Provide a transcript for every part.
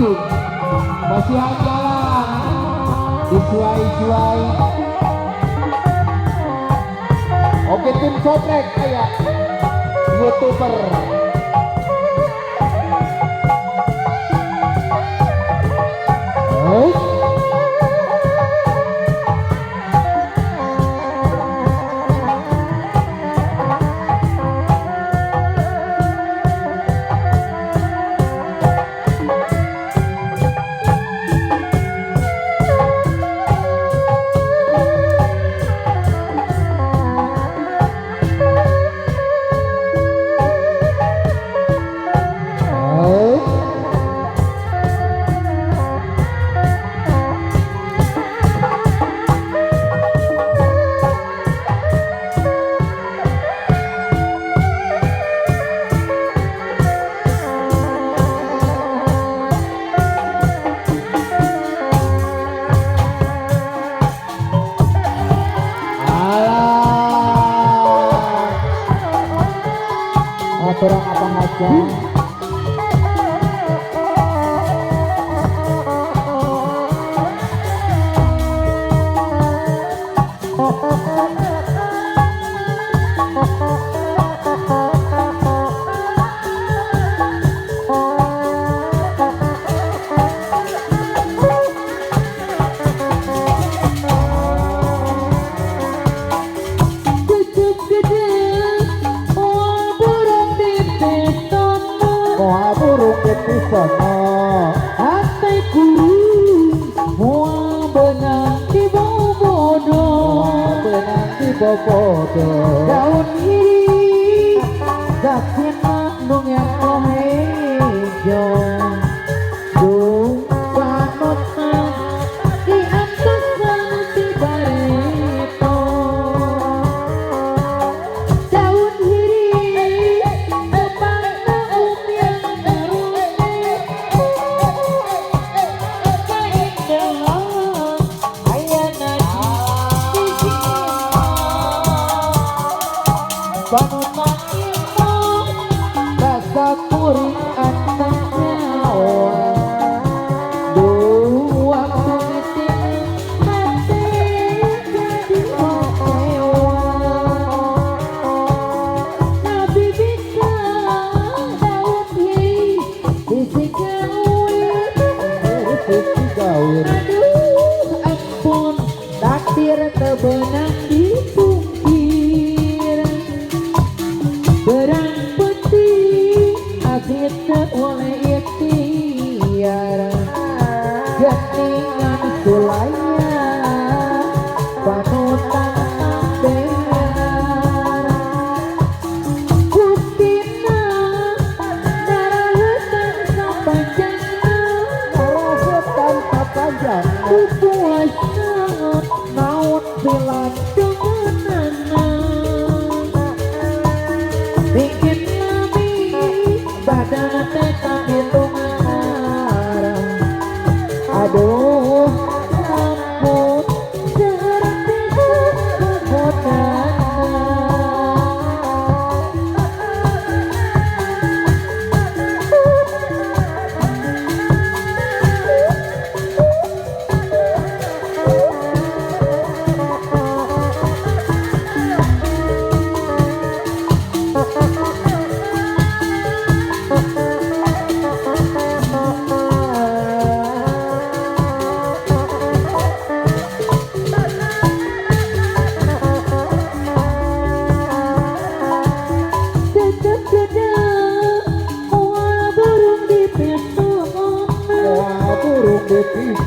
Bandung masih jalan disuai-suai. Oke tim sotrek kayak YouTuber. Orang apa aja. Sono hatiku mua benang di bobodo, benang di bobodo. Daun ini zakin nung yang kohejo, dung panotna di atas santi barito. Daun ini ebana yang panutan ilmu rasa kuring anaknya dua kumitin hati jadi okewa nabi bisa daun hei bisik gawir aduh ampun takdir tebenang di pungkir berang putih akhirnya oleh ikhtiar geningan sulaya panutan tambear buktina narahutan sapanjangna narahutan sapanjang puasa naon bilang denganana bikin nabi badan teka hitungan arah aduh ampun seperti kekodangan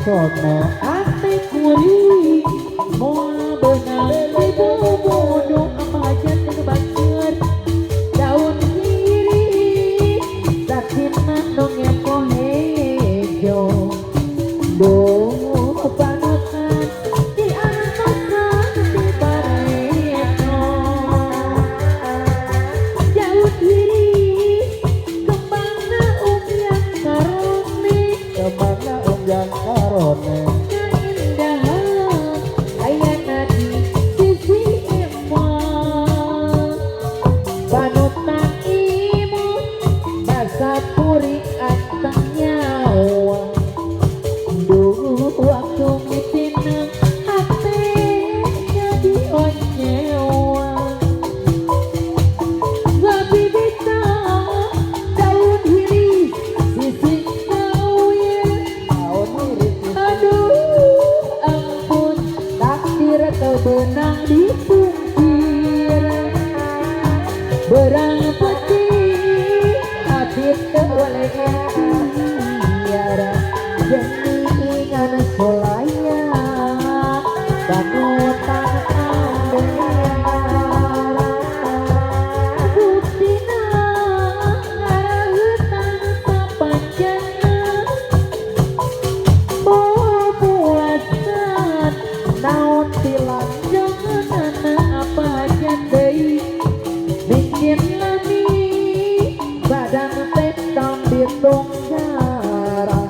sono ate kuri moal benang di bobodo amajan kebanger daun kiri sakina nong yang kohejo do panutan di atas di bareto daun kiri kembangna yang karone kembangna yang karone keindahan ayana di sisi emang panutan imun basa puri tiara jenengan solaya panutan ambara buktina ngaraeutan sapanjana populasan naon tilanjangan apa aja deui bikin lami badan tetam ditung jarah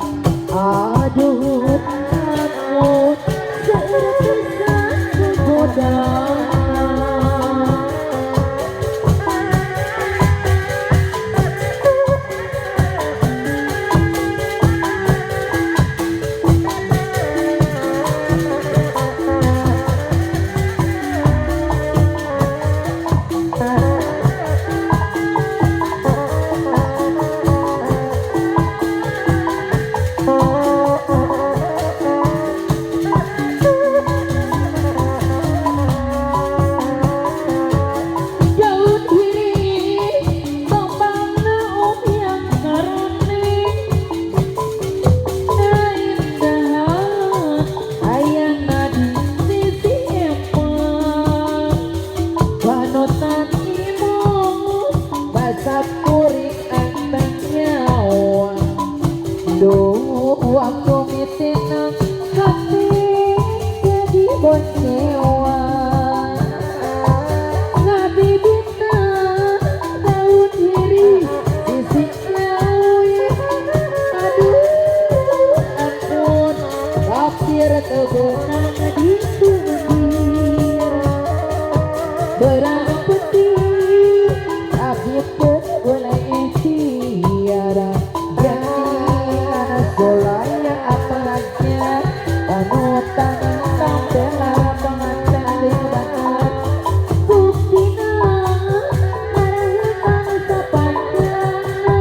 aduh takut seresan goda waktu mitinang hati jadi boncewa ngabibita daun diri sisi lawi aduh ampun kapir kebenang di pinggir berang putih tapi boleh tiara solaya apalagnya panutan tambela pengantin libat buktina ngaraeutan sapanjana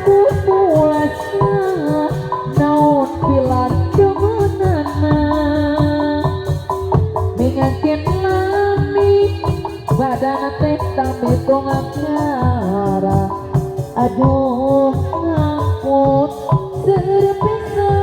populasinya naon pilan deungeunana mingakeun lami badan teh tampi tongak ngara aduh ngapun serepesan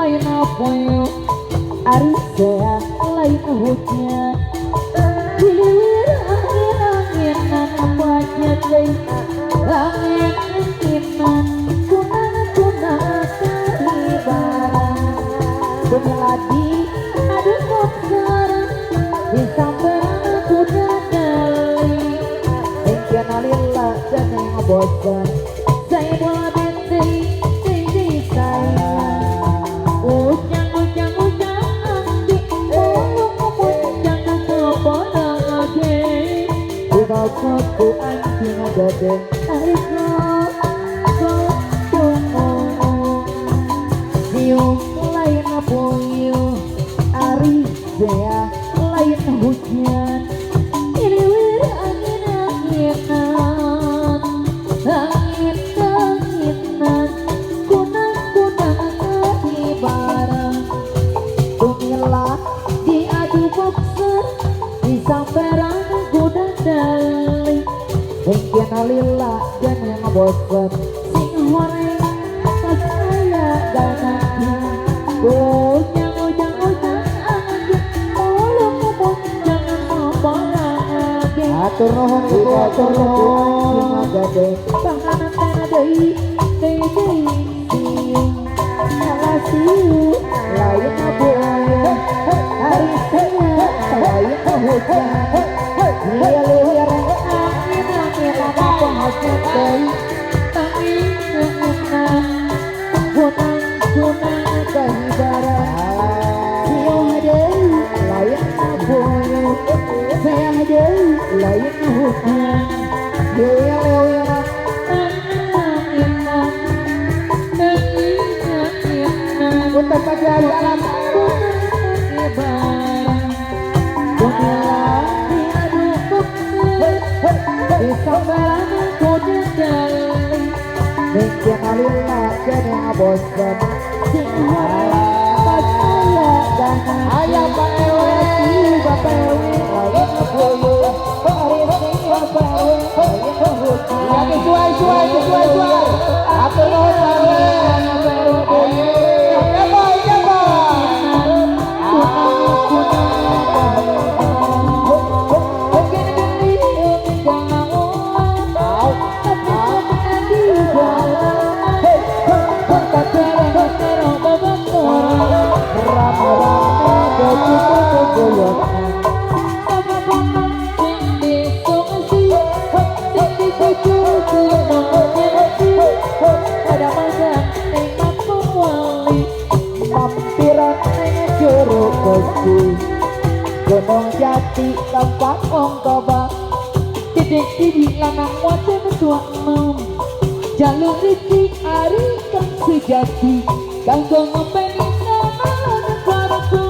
lain apoyo ari sea lain hujan hilir angin-anginan apanya deui angin-anginan kunana-kunana kalibaran bemeladi aduh koksara disamperan kuda dali engkeun alillah jangan ngebosan saya bola benteng aku anjing gede ayo siung lain apoyo ari sea lain hujan ini wir angin-anginan angin-anginan kunang-kunang kadibaran tumilah diadu boxer disamperan kuda dali engkeun alillah jangan ngebosen sing horeng pas aya ganakna ujang anjing ngomong jangan ngomong atur nuhun ibu atur nuhun gede panganan teh deui siung alasiu lain abuaya hari saya lain hujan lilir angin apa hasil deui angin kunang jalan Mungkin alillah jadi bosan ayam Pak Ewe Bapak Ewi lagi ngebuyu Parisi Bapak Ewi lagi ngebut ya sesuai atur nuhun Pak Ewe ya boy Gunung Jati tempat wong toba tidik lanang wonten tua enom jalur rizki ari kang sejati kanggo ngopeni namalan karaku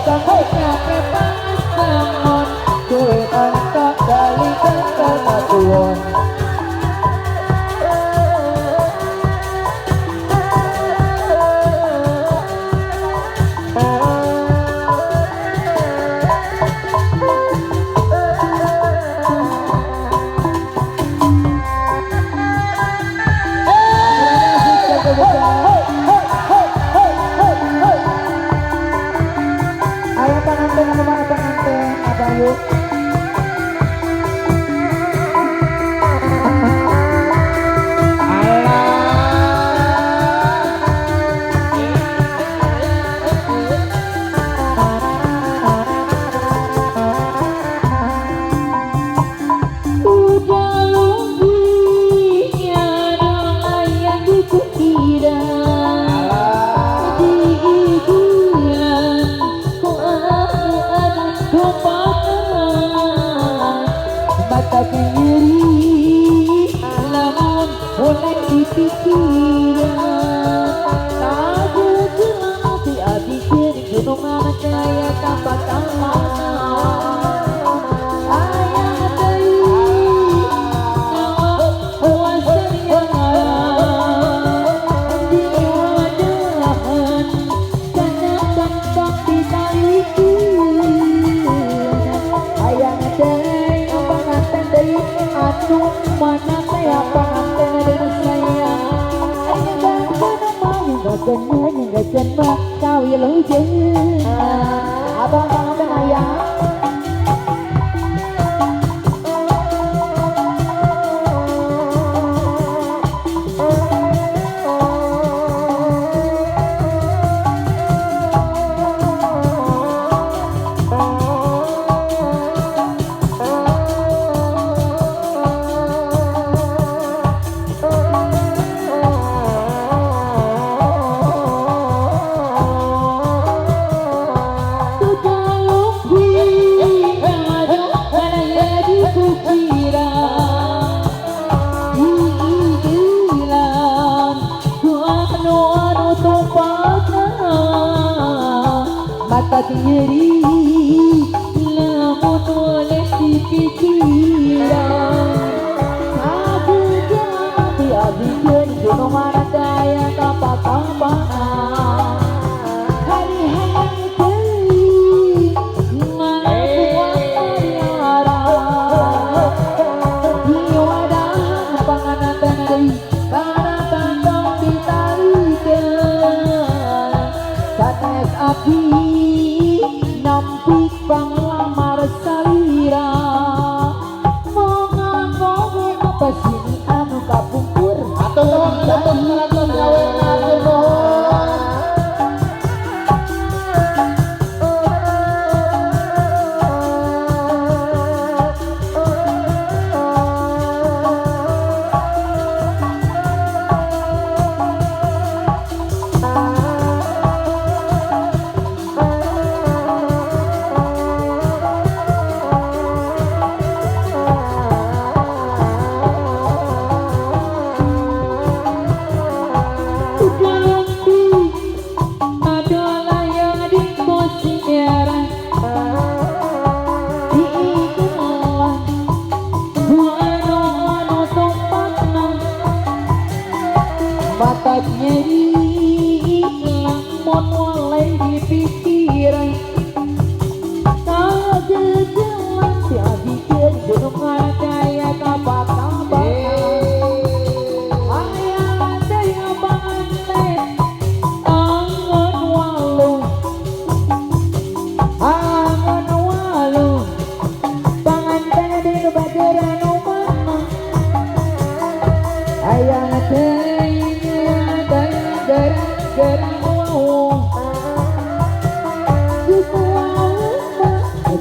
Tangkanya kepas namun Kue angkat dalikan kematuan Ayo pengantin, mana pengantin, apa yuk? Tapi nyeri lamun oleh dipikiran Tahu jelang hati adi jadi gunung anak kaya tampak ayah dari nama puasanya di wadahan karena tampak ditalikin ayah dari anu mana saya pengantin dari saya hanya bangsa nama yang gak jenak kawi lujen abang pengantin ayah Mata nyeri lamun oleh dipikiran aku jangan mati abiskan gunung mana daya kapak-kapakan hari-hari kering mana buat pariara di wadahan panganan tanari karena kantong ditarikan sanes api nampik panglamar salira mongan-mongan apa sini anu kapungkur atau ngaratos gawe atur nuhun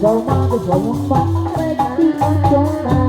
dầu ma được dầu phát lên đi ăn cho nàng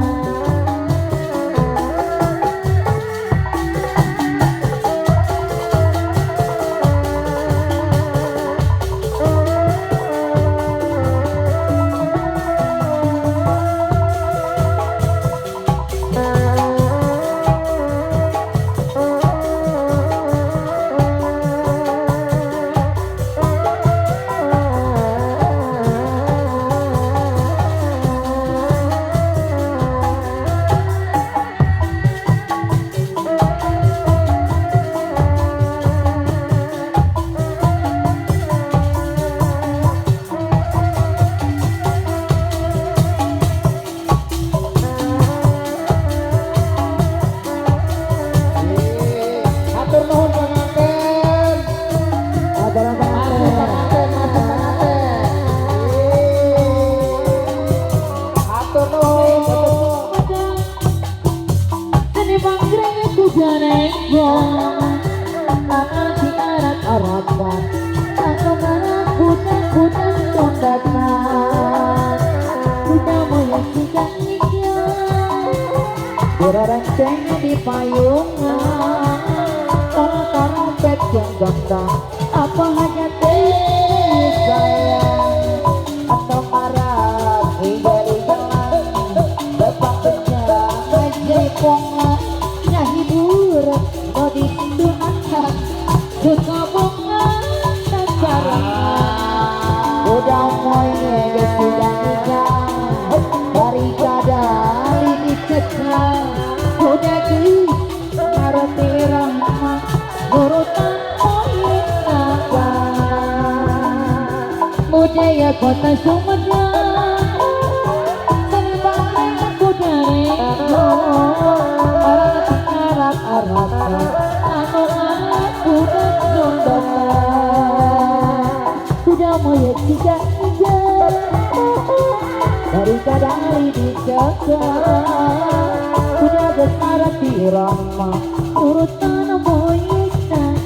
Renceng di payungan trompet yang gendang apa hanya sayang atau marah dari jalan depan penjara ngajai pongan ya hiburan mau ditunjukkan suka bunga dan carangan udah moynya sudah nikah barikada lidi cekal udah di ngarati rahmat nurutan poin naga budaya kota Sumedang terbang kuda rego orang arak-arakan anu anak kuda zondangan kuda moyek tidak hijau dari kadang lidi cekal udah besar di ramah urutan moyek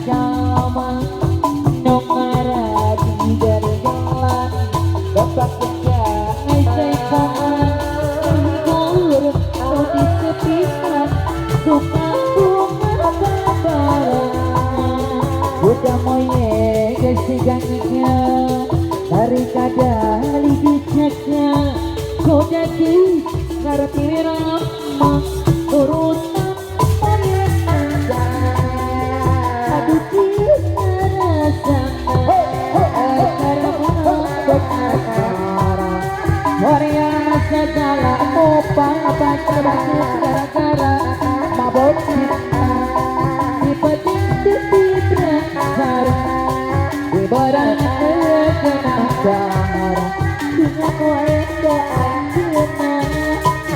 sama nongara di dari jalan dapat kerja ngajai pongan anggur di sepihan suka bunga babarangan udah moyek kesigangnya dari kadang lidi cekal kuda di ngarati ramah urutan moyek aduh kita rasa Waria segala opang baca bagus gara-gara mabok cinta dipetik dibrak sarang dibarang kena darah dengan waeda anjuna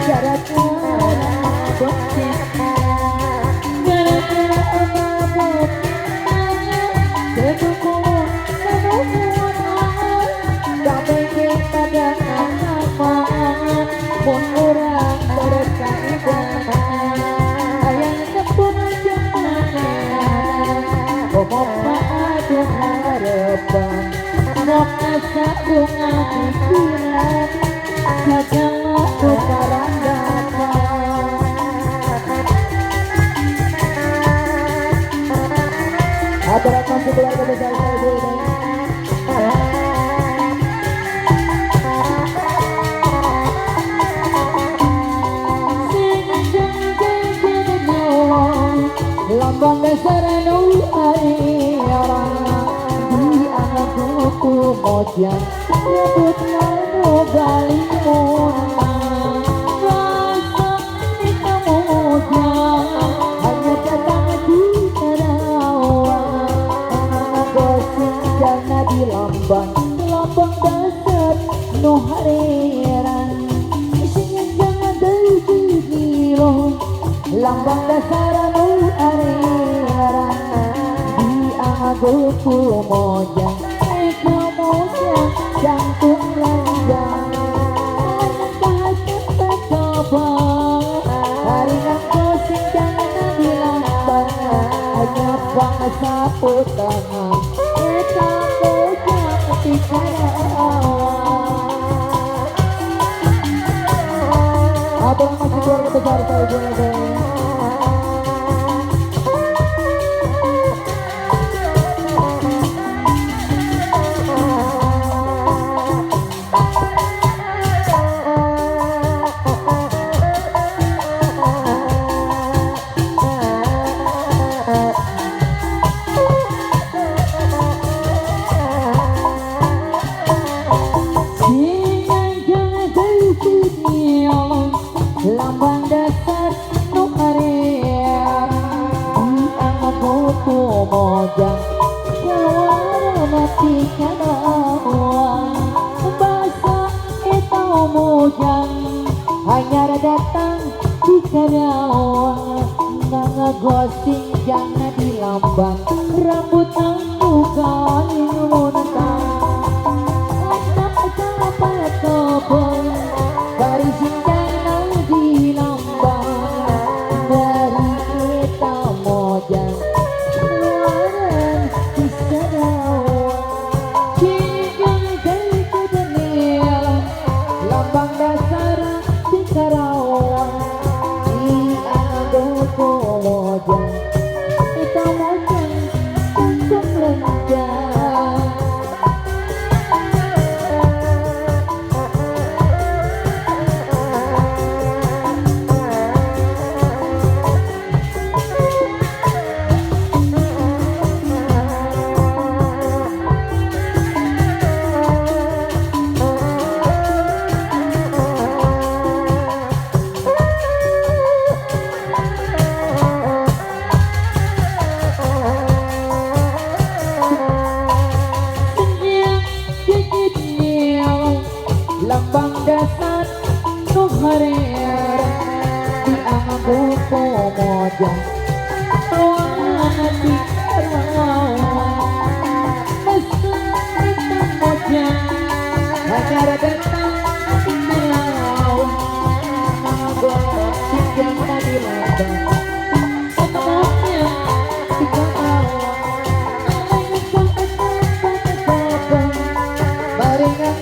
gara-gara mabok cinta gara-gara mabok cinta kedukuan kedukuan tak pengen pada anak pun orang berkaitan ayang sepun jemana pokok padu harapan nok asa bunga pikiran jajalah tukaran dapat aturakan keluarga besar saya dulu lambang dasar nu ari orang di anak kuku mojan nyebut lalu galimun rasa di mojan hanya datang di terawan anak gosip jana di lambang dasar nu hariran isinya jangan dari gilo lambang dasar nu ariran di agoku mojang eka mojang jantung lanjang bahasa tercoba haringan kosing jangan di lambang hanya bangsa putangan eka mojang bicara lambang dasar nu area di mojang keluar mati kanawan bahasa eta mojang hanya datang di kanawan ngagosing jangan di lambang rambut nangku kaling munetang ada apa tobong dari sinjang di lambang dari kita mojang keluaran di sadawan sinjang dari kebeneran lambang dasar di Karawang di Anadoko mojang kita mojang untuk lenjang. Lambang dasar nu harear di Anadoko mojang ruangan di Karawang mesra kita mojang hanya datang di Karawang ngagosing jangan di lambang eta mojang di Karawang alengan patah barengan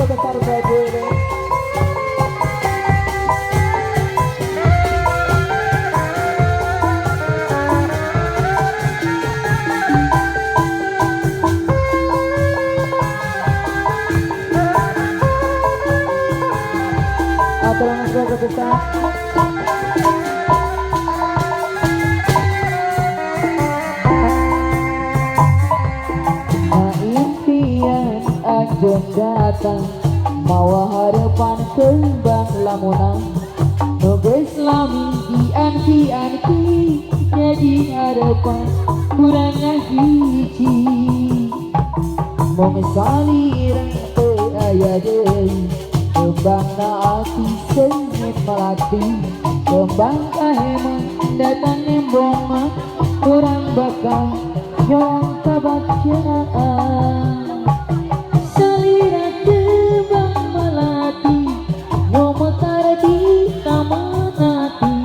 dengar saya dulu Bang. Impian anjing datang mawa harapan kembang lamunan nugas lami kian ki jadi harapan kurang hiji mong salirang aya deui kembang naati sengit melati kembang kaheman datang nembong kurang bakal nyong kabacaan salira kembang melati nyometar di tamanati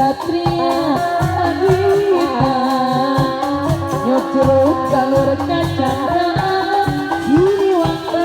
Satria Adwita nyucuruk galur kacang Siliwangi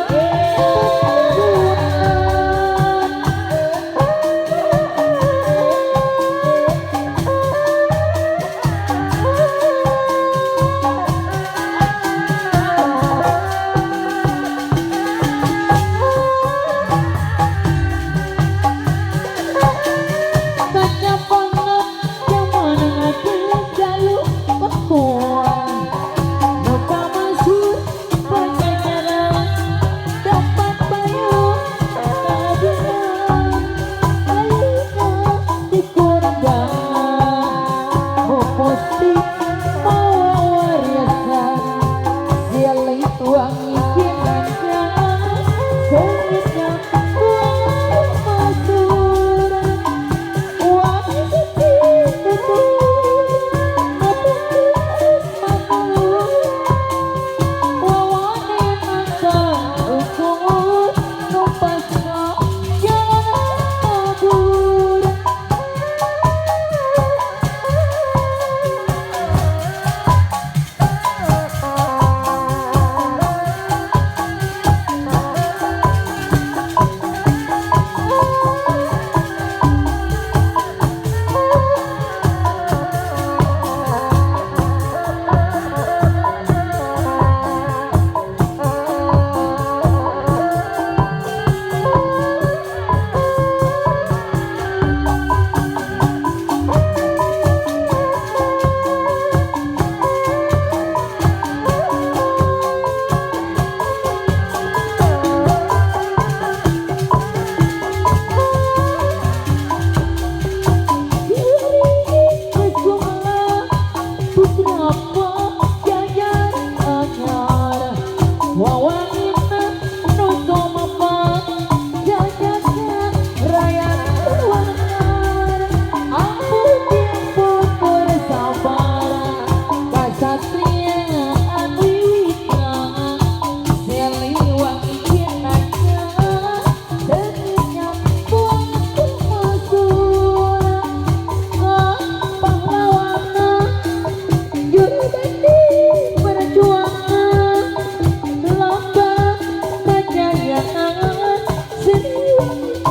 Seni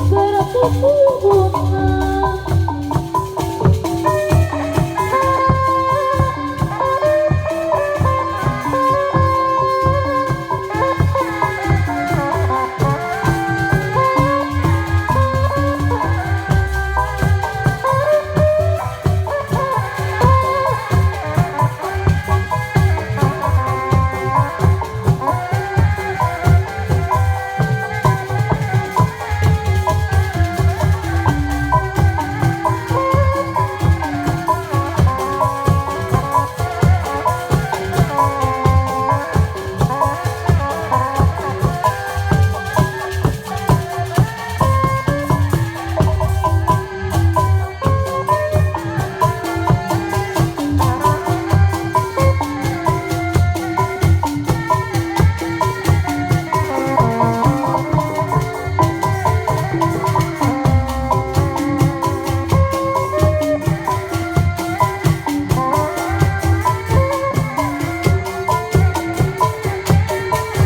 kerap